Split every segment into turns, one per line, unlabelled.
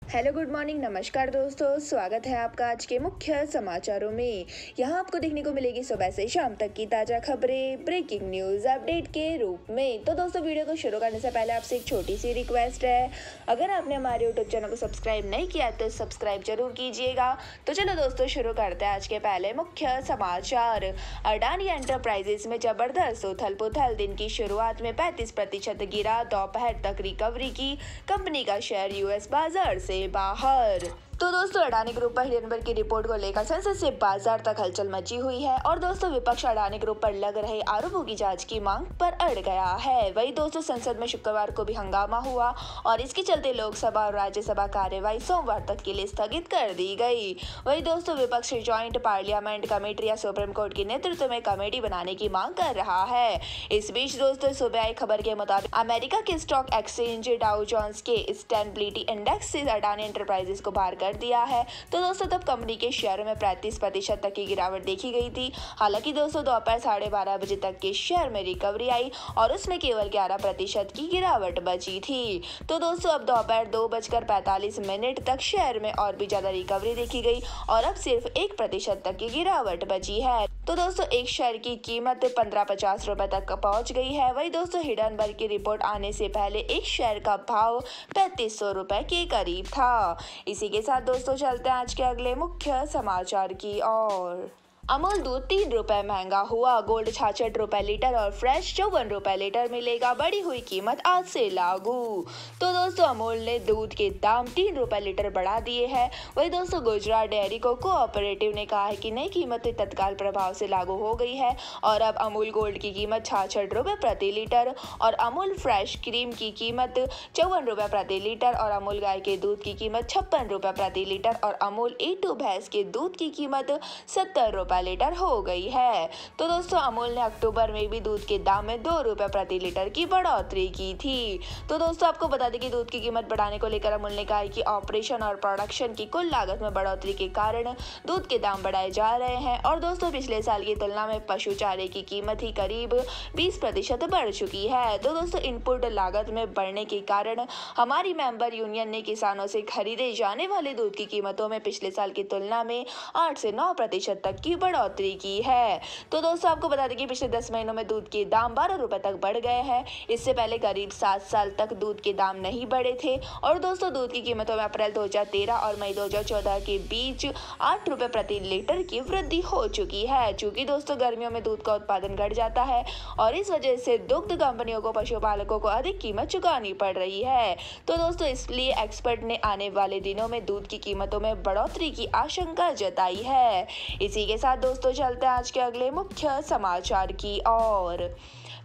Hello good morning नमस्कार दोस्तों, स्वागत है आपका आज के मुख्य समाचारों में। यहाँ आपको देखने को मिलेगी सुबह से शाम तक की ताज़ा खबरें ब्रेकिंग न्यूज़ अपडेट के रूप में। तो दोस्तों वीडियो को शुरू करने से पहले आपसे एक छोटी सी रिक्वेस्ट है, अगर आपने हमारे यूट्यूब चैनल को सब्सक्राइब नहीं किया तो सब्सक्राइब जरूर कीजिएगा। तो चलो दोस्तों शुरू करते हैं आज के पहले मुख्य समाचार। अडानी एंटरप्राइजेस में जबरदस्त उथल पुथल, दिन की शुरुआत में 35% गिरा, दोपहर तक रिकवरी की, कंपनी का शेयर यूएस बाजार से बाहर। तो दोस्तों अडानी ग्रुप पर हिडनबर्ग की रिपोर्ट को लेकर सेंसेक्स से बाजार तक हलचल मची हुई है और दोस्तों विपक्ष अडानी ग्रुप पर लग रहे आरोपों की जांच की मांग पर अड़ गया है। वही दोस्तों संसद में शुक्रवार को भी हंगामा हुआ और इसके चलते लोकसभा और राज्यसभा कार्यवाही सोमवार तक के लिए स्थगित कर दी गई। वही दोस्तों विपक्ष ज्वाइंट पार्लियामेंट कमेटी या सुप्रीम कोर्ट के नेतृत्व में कमेटी बनाने की मांग कर रहा है। इस बीच दोस्तों सुबह आई खबर के मुताबिक अमेरिका के स्टॉक एक्सचेंज डाउ जोन्स के सस्टेनेबिलिटी इंडेक्स से अडानी एंटरप्राइजेस को बाहर कर दिया है। तो दोस्तों तब कंपनी के शेयर में 35% तक की गिरावट देखी गई थी। हालांकि दोस्तों दोपहर 12:30 बजे तक के शेयर में रिकवरी आई और उसमें केवल 11% की गिरावट बची थी। तो दोस्तों अब दोपहर 2:45 तक शेयर में और भी ज्यादा रिकवरी देखी गई और अब सिर्फ 1% तक की गिरावट बची है। तो दोस्तों एक शेयर की कीमत 1550 रुपए तक पहुंच गई है। वही दोस्तों हिडनबर्ग की रिपोर्ट आने से पहले एक शेयर का भाव 3500 रुपए के करीब था। इसी के साथ दोस्तों चलते हैं आज के अगले मुख्य समाचार की ओर। अमूल दूध 3 रुपए महंगा हुआ, गोल्ड 66 रुपए लीटर और फ्रेश 54 रुपए लीटर मिलेगा, बढ़ी हुई कीमत आज से लागू। तो दोस्तों अमूल ने दूध के दाम 3 रुपए लीटर बढ़ा दिए हैं। वही दोस्तों गुजरात डेयरी कोऑपरेटिव ने कहा है कि नई कीमत तत्काल प्रभाव से लागू हो गई है और अब अमूल गोल्ड की कीमत 66 रुपए प्रति लीटर और अमूल फ्रेश क्रीम की कीमत 54 रुपए प्रति लीटर और अमूल गाय के दूध की कीमत 56 रुपए प्रति लीटर और अमूल A2 भैंस के दूध की कीमत 70 रुपए लीटर हो गई है। तो दोस्तों अमूल ने अक्टूबर में भी दूध के दाम में 2 रुपए प्रति लीटर की बढ़ोतरी की थी। तो दोस्तों आपको बता दें कि दूध की कीमत बढ़ाने को लेकर अमूल ने कहा है कि ऑपरेशन और प्रोडक्शन की कुल लागत में बढ़ोतरी के कारण दूध के दाम बढ़ाए जा रहे हैं और दोस्तों पिछले साल की तुलना में पशु चारे की कीमत ही करीब 20% बढ़ चुकी है। तो दोस्तों इनपुट लागत में बढ़ने के कारण हमारी मेंबर यूनियन ने किसानों से खरीदे जाने वाले दूध की कीमतों में पिछले साल की तुलना में 8 से 9% तक की बढ़ोतरी की है। तो दोस्तों आपको बता दें कि पिछले 10 महीनों में दूध के दाम 12 रुपए तक बढ़ गए हैं। इससे पहले करीब 7 साल तक दूध के दाम नहीं बढ़े थे और दोस्तों दूध की कीमतों में अप्रैल 2013 और मई 2014 के बीच 8 रुपए प्रति लीटर की वृद्धि हो चुकी है। चूंकि दोस्तों गर्मियों में दूध का उत्पादन घट जाता है और इस वजह से दुग्ध कंपनियों को पशुपालकों को अधिक कीमत चुकानी पड़ रही है। तो दोस्तों इसलिए एक्सपर्ट ने आने वाले दिनों में दूध की कीमतों में बढ़ोतरी की आशंका जताई है। इसी के साथ दोस्तों चलते हैं आज के अगले मुख्य समाचार की ओर।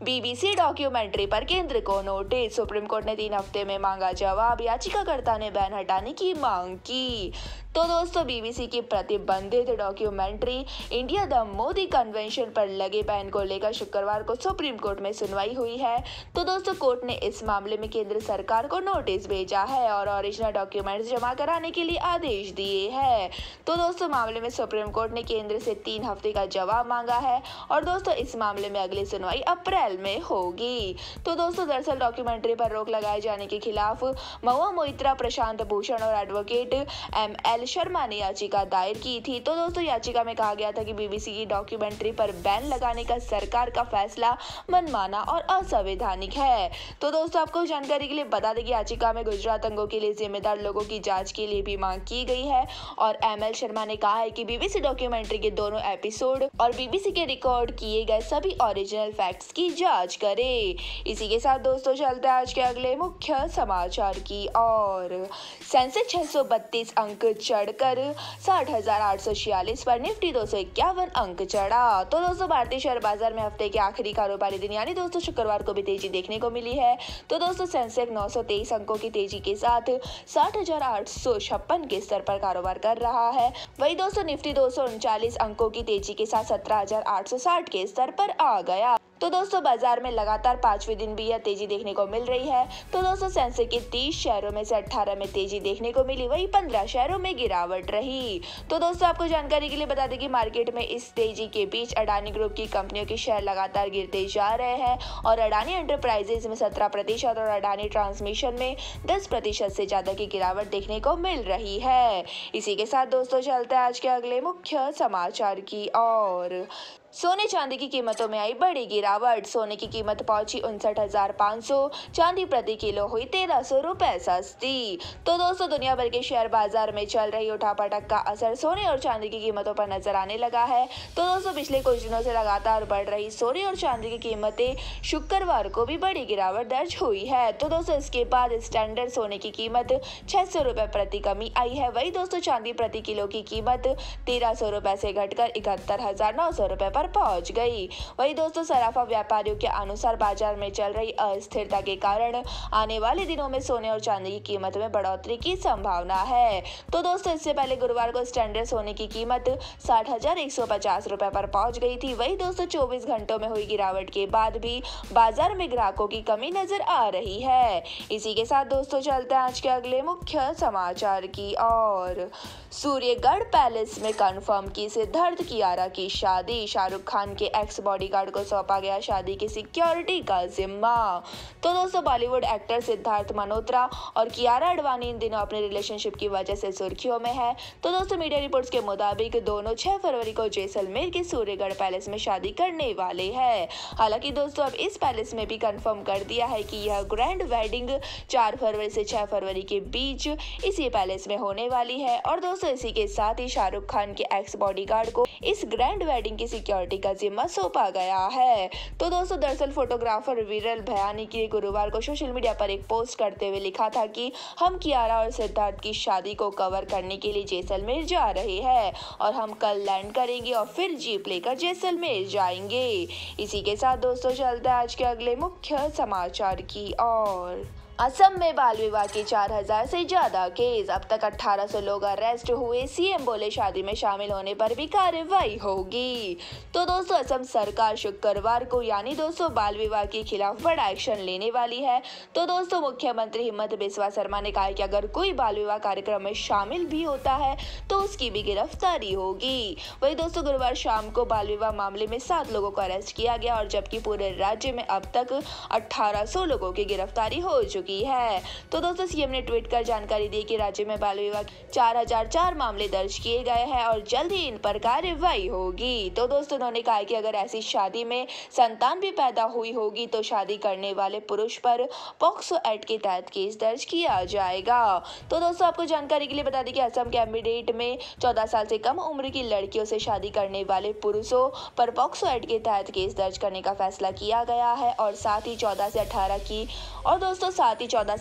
बीबीसी डॉक्यूमेंट्री पर केंद्र को नोटिस, सुप्रीम कोर्ट ने 3 हफ्ते में मांगा जवाब, याचिकाकर्ता ने बैन हटाने की मांग की। तो दोस्तों बीबीसी की प्रतिबंधित documentary India the Modi convention पर लगे बैन को लेकर शुक्रवार को सुप्रीम कोर्ट में सुनवाई हुई है। तो दोस्तों कोर्ट ने इस मामले में केंद्र सरकार को नोटिस भेजा है और ओरिजिनल डॉक्यूमेंट्स जमा कराने के लिए आदेश दिए हैं। तो दोस्तों मामले में सुप्रीम कोर्ट ने केंद्र से 3 हफ्ते का जवाब मांगा है और दोस्तों इस मामले में अगली सुनवाई अप्रैल में होगी। तो दोस्तों दरअसल डॉक्यूमेंट्री पर रोक लगाए जाने के खिलाफ महुआ मोइत्रा, प्रशांत भूषण और एडवोकेट ML शर्मा ने याचिका दायर की थी। तो दोस्तों याचिका में कहा गया था कि बीबीसी की डॉक्यूमेंट्री पर बैन लगाने का सरकार का फैसला मनमाना और असंवैधानिक है। तो दोस्तों आपको जानकारी के लिए बता दें कि याचिका में गुजरात दंगों के लिए जिम्मेदार लोगों की जांच के लिए भी मांग की गई है और ML शर्मा ने कहा है कि बीबीसी डॉक्यूमेंट्री के दोनों एपिसोड और बीबीसी के रिकॉर्ड किए गए सभी ओरिजिनल फैक्ट्स की जांच करे। इसी के साथ दोस्तों चलते हैं आज के अगले मुख्य समाचार की ओर। सेंसेक्स 632 अंक चढ़कर 60,846 पर, निफ्टी 251 अंक चढ़ा। तो दोस्तों भारतीय शेयर बाजार में हफ्ते के आखिरी कारोबारी दिन यानी दोस्तों शुक्रवार को भी तेजी देखने को मिली है। तो दोस्तों सेंसेक्स 923 अंकों की तेजी के साथ 60,856 के स्तर पर कारोबार कर रहा है। वही दोस्तों निफ्टी 239 अंकों की तेजी के साथ 17,860 के स्तर पर आ गया। तो दोस्तों बाजार में लगातार 5वें दिन भी यह तेजी देखने को मिल रही है। तो दोस्तों सेंसेक्स के 30 शहरों में से 18 में तेजी देखने को मिली, वहीं 15 शहरों में गिरावट रही। तो दोस्तों आपको जानकारी के लिए बता दें कि मार्केट में इस तेजी के बीच अडानी ग्रुप की कंपनियों के शेयर लगातार गिरते जा रहे हैं और अडानी एंटरप्राइजेज में 17% और अडानी ट्रांसमिशन में 10% से ज्यादा की गिरावट देखने को मिल रही है। इसी के साथ दोस्तों चलते हैं आज के अगले मुख्य समाचार की ओर। सोने चांदी की कीमतों में आई बड़ी गिरावट। सोने की कीमत पहुंची 59,500, चांदी प्रति किलो हुई 1,300 रुपए सस्ती। तो दोस्तों दुनिया भर के शेयर बाजार में चल रही उठापटक का असर सोने और चांदी की कीमतों पर नजर आने लगा है। तो दोस्तों पिछले कुछ दिनों से लगातार बढ़ रही सोने और चांदी की कीमतें शुक्रवार को भी बड़ी गिरावट दर्ज हुई है। तो दोस्तों इसके बाद स्टैंडर्ड सोने की कीमत 600 रुपए प्रति कमी आई है। वही दोस्तों चांदी प्रति किलो की कीमत 1,300 रुपए से घटकर 71,900 रुपए पहुंच गई। वही दोस्तों सराफा व्यापारियों के अनुसार बाजार में चल रही अस्थिरता के कारण आने वाले दिनों में सोने और चांदी की कीमत में बढ़ोतरी की संभावना है। तो दोस्तों इससे पहले गुरुवार को स्टैंडर्ड सोने की कीमत 60,150 रुपए पर पहुंच गई थी। वही दोस्तों 24 घंटों में हुई गिरावट के बाद भी बाजार में ग्राहकों की कमी नजर आ रही है। इसी के साथ दोस्तों चलते हैं आज के अगले मुख्य समाचार की ओर। सूर्यगढ़ पैलेस में कंफर्म की सिद्धार्थ कियारा की शादी। शाहरुख खान के एक्स बॉडीगार्ड को सौंपा गया शादी की सिक्योरिटी का जिम्मा। तो दोस्तों बॉलीवुड एक्टर सिद्धार्थ मल्होत्रा और कियारा आडवाणी इन दिनों अपने रिलेशनशिप की वजह से सुर्खियों में है। तो दोस्तों मीडिया रिपोर्ट्स के मुताबिक दोनों 6 फरवरी को जैसलमेर के सूर्यगढ़ पैलेस में शादी करने वाले हैं। हालांकि दोस्तों अब इस पैलेस में भी कंफर्म कर दिया है कि यह ग्रैंड वेडिंग 4 फरवरी से 6 फरवरी के बीच इसी पैलेस में होने वाली है। और दोस्तों इसी के साथ ही शाहरुख खान के एक्स बॉडीगार्ड को इस ग्रैंड वेडिंग की सिक्योरिटी का जिम्मा सौंपा गया है। तो दोस्तों दरअसल फोटोग्राफर विरल भयानी ने गुरुवार को सोशल मीडिया पर एक पोस्ट करते हुए लिखा था कि हम कियारा और सिद्धार्थ की शादी को कवर करने के लिए जैसलमेर जा रहे हैं और हम कल लैंड करेंगे और फिर जीप लेकर जैसलमेर जाएंगे। इसी के साथ दोस्तों चलते हैं आज के अगले मुख्य समाचार की ओर। असम में बाल विवाह के 4,000 से ज्यादा केस, अब तक 1,800 लोग अरेस्ट हुए। सीएम बोले शादी में शामिल होने पर भी कार्रवाई होगी। तो दोस्तों असम सरकार शुक्रवार को यानी दोस्तों बाल विवाह के खिलाफ बड़ा एक्शन लेने वाली है। तो दोस्तों मुख्यमंत्री हिमंत बिस्वा शर्मा ने कहा कि अगर कोई बाल विवाह कार्यक्रम में शामिल भी होता है तो उसकी भी गिरफ्तारी होगी। वही दोस्तों गुरुवार शाम को बाल विवाह मामले में 7 लोगों को अरेस्ट किया गया और जबकि पूरे राज्य में अब तक 1,800 लोगों की गिरफ्तारी हो चुकी है। तो दोस्तों सीएम ने ट्वीट कर जानकारी दी कि राज्य में बाल विवाह 4,004 मामले दर्ज किए गए हैं और जल्द ही इन पर कार्रवाई होगी। तो दोस्तों उन्होंने कहा कि अगर ऐसी शादी में संतान भी पैदा हुई होगी तो शादी करने वाले पुरुष पर पॉक्सो एक्ट के तहत केस दर्ज किया जाएगा। तो दोस्तों आपको जानकारी के लिए बता दें कि असम के एम्बिडेट में 14 साल से कम उम्र की लड़कियों से शादी करने वाले पुरुषों पर पॉक्सो एक्ट के तहत केस दर्ज करने का फैसला किया गया है और साथ ही 14 से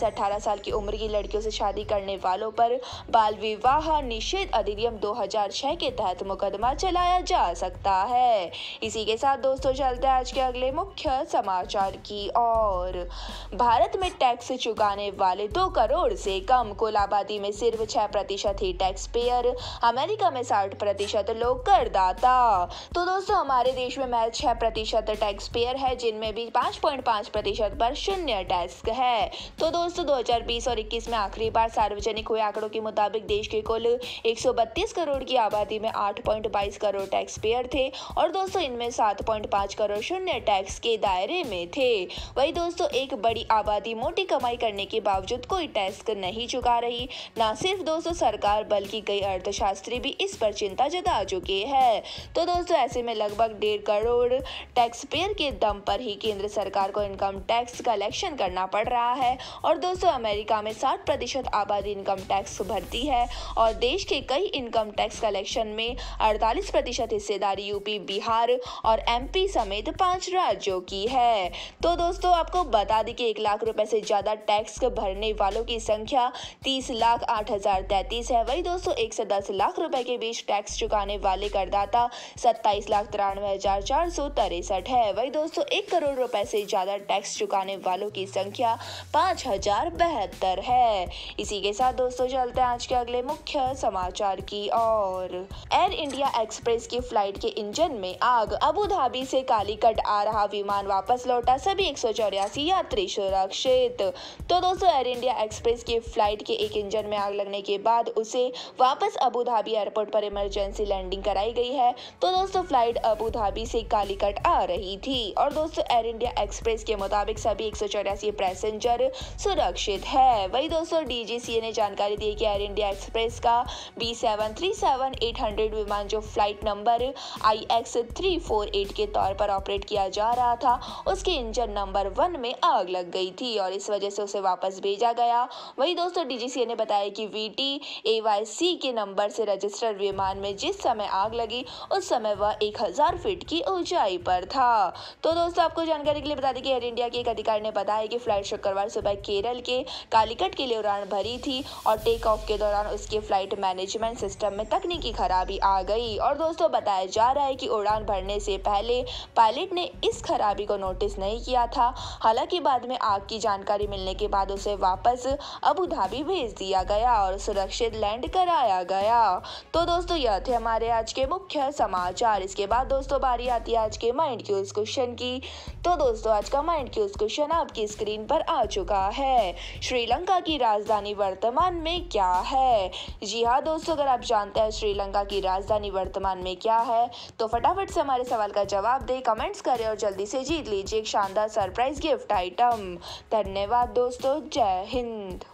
18 साल की उम्र की लड़कियों से शादी करने वालों पर बाल विवाह निषेध अधिनियम 2006 के तहत मुकदमा चलाया जा सकता है। इसी के साथ दोस्तों चलते हैं आज के अगले मुख्य समाचार की ओर। भारत में टैक्स चुकाने वाले 2 करोड़ से कम, कुल आबादी में सिर्फ 6% ही टैक्स पेयर, अमेरिका में 60% लोग करदाता। तो दोस्तों हमारे देश में महज 6% टैक्स पेयर है, जिनमें भी 5.5% पर शून्य टैक्स है। तो दोस्तों 2020 और 21 में आखिरी बार सार्वजनिक हुए आंकड़ों के मुताबिक देश के कुल 132 करोड़ की आबादी में 8.22 करोड़ टैक्स पेयर थे और दोस्तों इनमें 7.5 करोड़ शून्य टैक्स के दायरे में थे। वही दोस्तों एक बड़ी आबादी मोटी कमाई करने के बावजूद कोई टैक्स नहीं चुका रही। न सिर्फ दोस्तों सरकार बल्कि कई अर्थशास्त्री भी इस पर चिंता जता चुके हैं। तो दोस्तों ऐसे में लगभग 1.5 करोड़ टैक्स पेयर के दम पर ही केंद्र सरकार को इनकम टैक्स कलेक्शन करना पड़ रहा है और दोस्तों अमेरिका में 60% आबादी इनकम टैक्स भरती है और देश के कई इनकम टैक्स कलेक्शन में 48% हिस्सेदारी यूपी, बिहार और एमपी समेत 5 राज्यों की है। तो दोस्तों आपको बता दें कि 1 लाख रुपए से ज्यादा टैक्स भरने वालों की संख्या 30,08,033 है। वही दोस्तों 1 से 10 लाख रुपए के बीच टैक्स चुकाने वाले करदाता 27,93,463 है। वही दोस्तों 1 करोड़ रुपए से ज्यादा टैक्स चुकाने वालों की संख्या 5072 है। इसी के साथ दोस्तों चलते हैं आज के अगले मुख्य समाचार की ओर। एयर इंडिया एक्सप्रेस की फ्लाइट के इंजन में आग, अबू धाबी से कालीकट आ रहा विमान वापस लौटा, सभी 184 यात्री सुरक्षित। तो दोस्तों एयर इंडिया एक्सप्रेस की फ्लाइट के एक इंजन में आग लगने के बाद उसे वापस अबू धाबी एयरपोर्ट पर इमरजेंसी लैंडिंग कराई गई है। तो दोस्तों फ्लाइट अबू धाबी से कालीकट आ रही थी और दोस्तों एयर इंडिया एक्सप्रेस के मुताबिक सभी 184 पैसेंजर सुरक्षित है। वही दोस्तों डीजीसीए ने जानकारी दी कि एयर इंडिया एक्सप्रेस का B737-800 विमान जो फ्लाइट नंबर IX348 के तौर पर ऑपरेट किया जा रहा था, उसके इंजन नंबर 1 में आग लग गई थी और इस वजह से उसे वापस भेजा गया। वही दोस्तों डीजीसीए ने बताया कि VTAYC के नंबर से रजिस्टर्ड विमान में जिस समय आग लगी उस समय वह 1000 फीट की ऊंचाई पर था। तो दोस्तों आपको जानकारी के लिए बता दें कि एयर इंडिया के एक अधिकारी ने बताया कि फ्लाइट शुक्रवार सुबह केरल के कालीकट के लिए उड़ान भरी थी और टेक ऑफ के दौरान उसके फ्लाइट मैनेजमेंट सिस्टम में तकनीकी खराबी आ गई और दोस्तों बताया जा रहा है कि उड़ान भरने से पहले पायलट ने इस खराबी को नोटिस नहीं किया था। हालांकि बाद में आग की जानकारी मिलने के बाद उसे वापस अबू धाबी भेज दिया गया और सुरक्षित लैंड कराया गया। तो दोस्तों यह थे हमारे आज के मुख्य समाचार। इसके बाद दोस्तों बारी आती है आज के माइंड क्यूज क्वेश्चन की। तो दोस्तों आज का माइंड क्यूज क्वेश्चन आपकी स्क्रीन पर आ चुका है। श्रीलंका की राजधानी वर्तमान में क्या है? जी हाँ दोस्तों, अगर आप जानते हैं श्रीलंका की राजधानी वर्तमान में क्या है तो फटाफट से हमारे सवाल का जवाब दें, कमेंट्स करें और जल्दी से जीत लीजिए एक शानदार सरप्राइज गिफ्ट आइटम। धन्यवाद दोस्तों, जय हिंद।